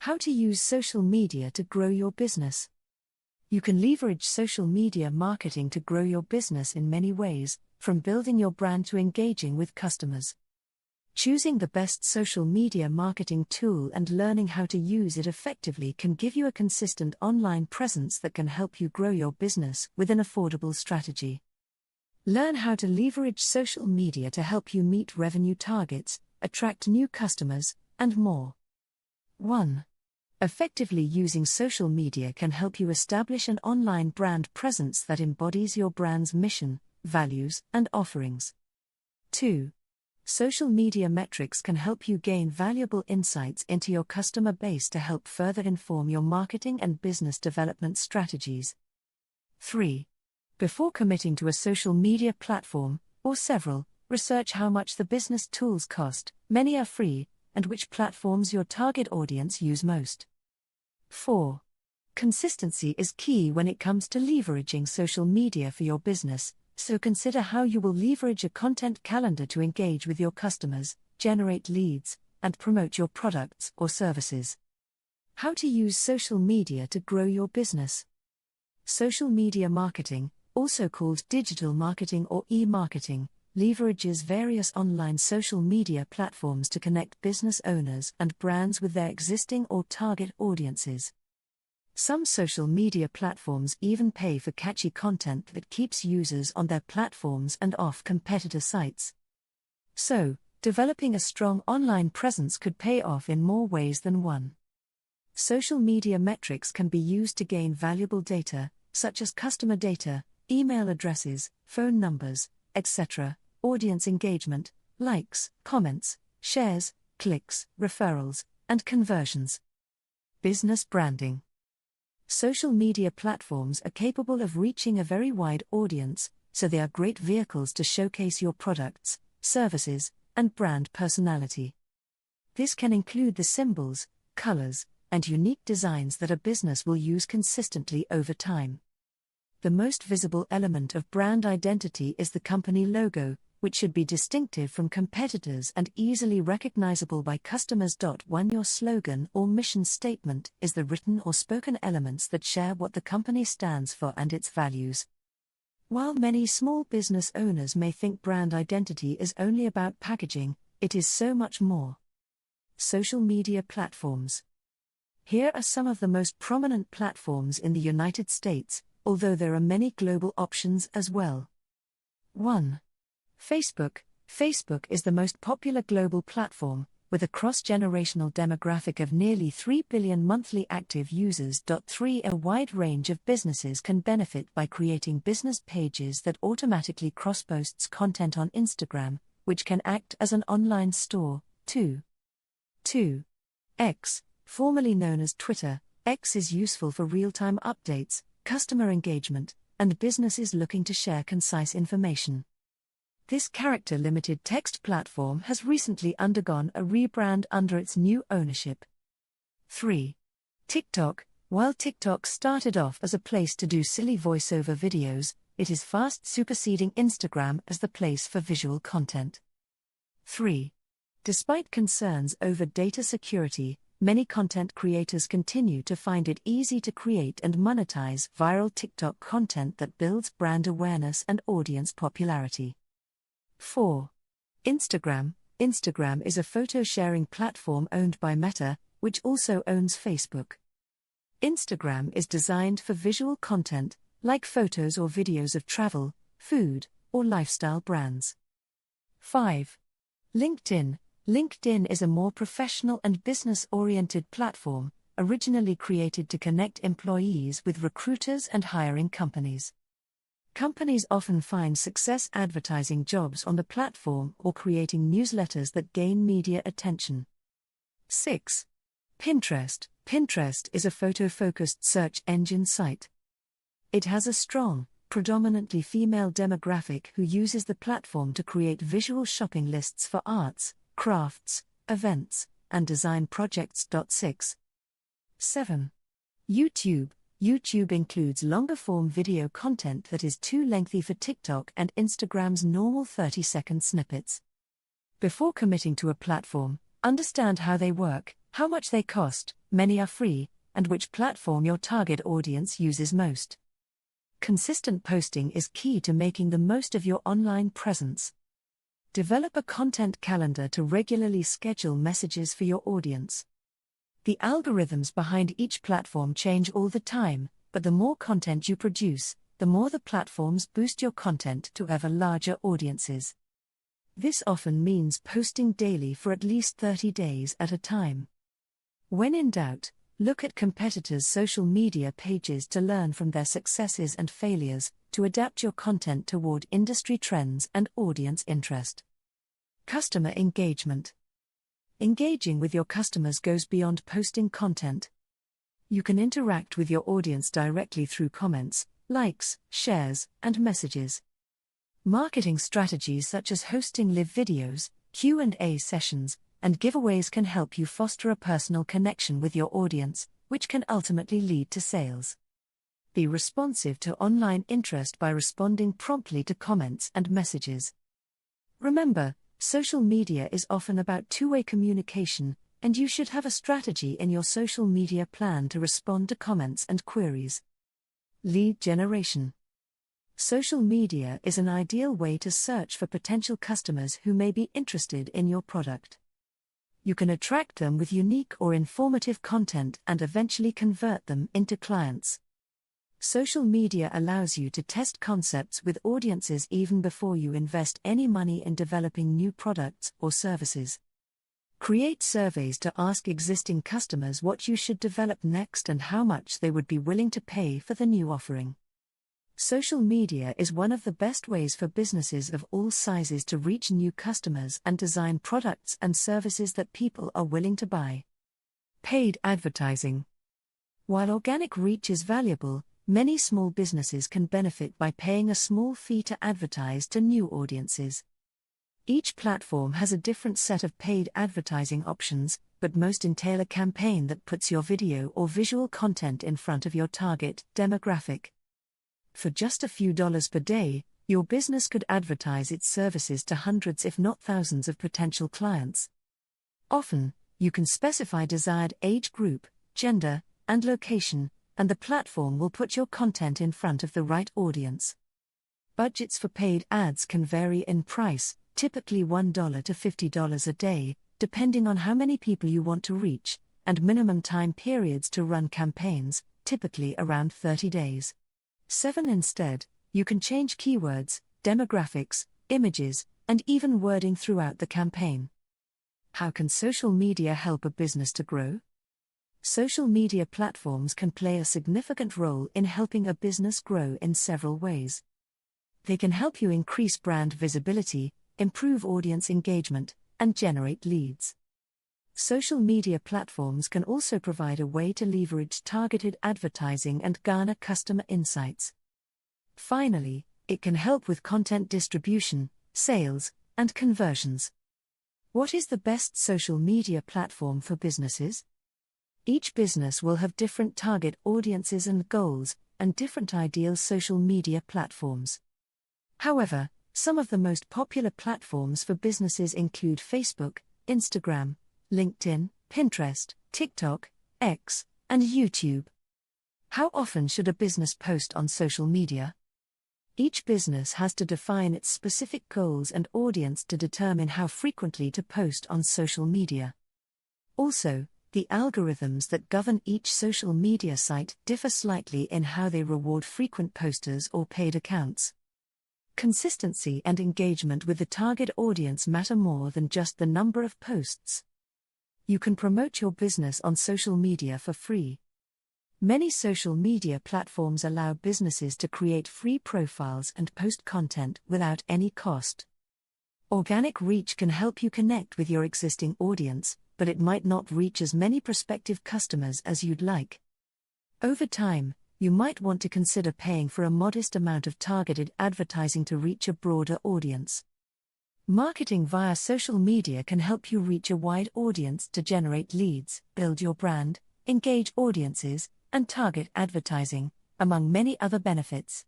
How to use social media to grow your business. You can leverage social media marketing to grow your business in many ways, from building your brand to engaging with customers. Choosing the best social media marketing tool and learning how to use it effectively can give you a consistent online presence that can help you grow your business with an affordable strategy. Learn how to leverage social media to help you meet revenue targets, attract new customers, and more. 1. Effectively using social media can help you establish an online brand presence that embodies your brand's mission, values, and offerings. 2. Social media metrics can help you gain valuable insights into your customer base to help further inform your marketing and business development strategies. 3. Before committing to a social media platform, or several, research how much the business tools cost, many are free, and which platforms your target audience use most. 4. Consistency is key when it comes to leveraging social media for your business, so consider how you will leverage a content calendar to engage with your customers, generate leads, and promote your products or services. How to use social media to grow your business. Social media marketing, also called digital marketing or e-marketing, leverages various online social media platforms to connect business owners and brands with their existing or target audiences. Some social media platforms even pay for catchy content that keeps users on their platforms and off competitor sites. So, developing a strong online presence could pay off in more ways than one. Social media metrics can be used to gain valuable data, such as customer data, email addresses, phone numbers, etc., audience engagement, likes, comments, shares, clicks, referrals, and conversions. Business branding. Social media platforms are capable of reaching a very wide audience, so they are great vehicles to showcase your products, services, and brand personality. This can include the symbols, colors, and unique designs that a business will use consistently over time. The most visible element of brand identity is the company logo, which should be distinctive from competitors and easily recognizable by customers. 1. Your slogan or mission statement is the written or spoken elements that share what the company stands for and its values. While many small business owners may think brand identity is only about packaging, it is so much more. Social media platforms. Here are some of the most prominent platforms in the United States, although there are many global options as well. 1. Facebook. Facebook is the most popular global platform, with a cross-generational demographic of nearly 3 billion monthly active users. 3. A wide range of businesses can benefit by creating business pages that automatically cross-posts content on Instagram, which can act as an online store. 2. X. Formerly known as Twitter, X is useful for real-time updates, customer engagement, and businesses looking to share concise information. This character-limited text platform has recently undergone a rebrand under its new ownership. 3. TikTok. While TikTok started off as a place to do silly voiceover videos, it is fast superseding Instagram as the place for visual content. 3. Despite concerns over data security, many content creators continue to find it easy to create and monetize viral TikTok content that builds brand awareness and audience popularity. 4. Instagram. Instagram is a photo-sharing platform owned by Meta, which also owns Facebook. Instagram is designed for visual content, like photos or videos of travel, food, or lifestyle brands. 5. LinkedIn. LinkedIn is a more professional and business-oriented platform, originally created to connect employees with recruiters and hiring companies. Companies often find success advertising jobs on the platform or creating newsletters that gain media attention. 6. Pinterest. Pinterest is a photo-focused search engine site. It has a strong, predominantly female demographic who uses the platform to create visual shopping lists for arts, crafts, events, and design projects. 6. 7. YouTube. YouTube includes longer-form video content that is too lengthy for TikTok and Instagram's normal 30-second snippets. Before committing to a platform, understand how they work, how much they cost, many are free, and which platform your target audience uses most. Consistent posting is key to making the most of your online presence. Develop a content calendar to regularly schedule messages for your audience. The algorithms behind each platform change all the time, but the more content you produce, the more the platforms boost your content to ever larger audiences. This often means posting daily for at least 30 days at a time. When in doubt, look at competitors' social media pages to learn from their successes and failures, to adapt your content toward industry trends and audience interest. Customer engagement. Engaging with your customers goes beyond posting content. You can interact with your audience directly through comments, likes, shares, and messages. Marketing strategies such as hosting live videos, Q&A sessions, and giveaways can help you foster a personal connection with your audience, which can ultimately lead to sales. Be responsive to online interest by responding promptly to comments and messages. Remember, social media is often about two-way communication, and you should have a strategy in your social media plan to respond to comments and queries. Lead generation. Social media is an ideal way to search for potential customers who may be interested in your product. You can attract them with unique or informative content and eventually convert them into clients. Social media allows you to test concepts with audiences even before you invest any money in developing new products or services. Create surveys to ask existing customers what you should develop next and how much they would be willing to pay for the new offering. Social media is one of the best ways for businesses of all sizes to reach new customers and design products and services that people are willing to buy. Paid advertising. While organic reach is valuable, many small businesses can benefit by paying a small fee to advertise to new audiences. Each platform has a different set of paid advertising options, but most entail a campaign that puts your video or visual content in front of your target demographic. For just a few dollars per day, your business could advertise its services to hundreds if not thousands of potential clients. Often, you can specify desired age group, gender, and location, and the platform will put your content in front of the right audience. Budgets for paid ads can vary in price, typically $1 to $50 a day, depending on how many people you want to reach, and minimum time periods to run campaigns, typically around 30 days. 7 Instead, you can change keywords, demographics, images, and even wording throughout the campaign. How can social media help a business to grow? Social media platforms can play a significant role in helping a business grow in several ways. They can help you increase brand visibility, improve audience engagement, and generate leads. Social media platforms can also provide a way to leverage targeted advertising and garner customer insights. Finally, it can help with content distribution, sales, and conversions. What is the best social media platform for businesses? Each business will have different target audiences and goals, and different ideal social media platforms. However, some of the most popular platforms for businesses include Facebook, Instagram, LinkedIn, Pinterest, TikTok, X, and YouTube. How often should a business post on social media? Each business has to define its specific goals and audience to determine how frequently to post on social media. Also, the algorithms that govern each social media site differ slightly in how they reward frequent posters or paid accounts. Consistency and engagement with the target audience matter more than just the number of posts. You can promote your business on social media for free. Many social media platforms allow businesses to create free profiles and post content without any cost. Organic reach can help you connect with your existing audience, but it might not reach as many prospective customers as you'd like. Over time, you might want to consider paying for a modest amount of targeted advertising to reach a broader audience. Marketing via social media can help you reach a wide audience to generate leads, build your brand, engage audiences, and target advertising, among many other benefits.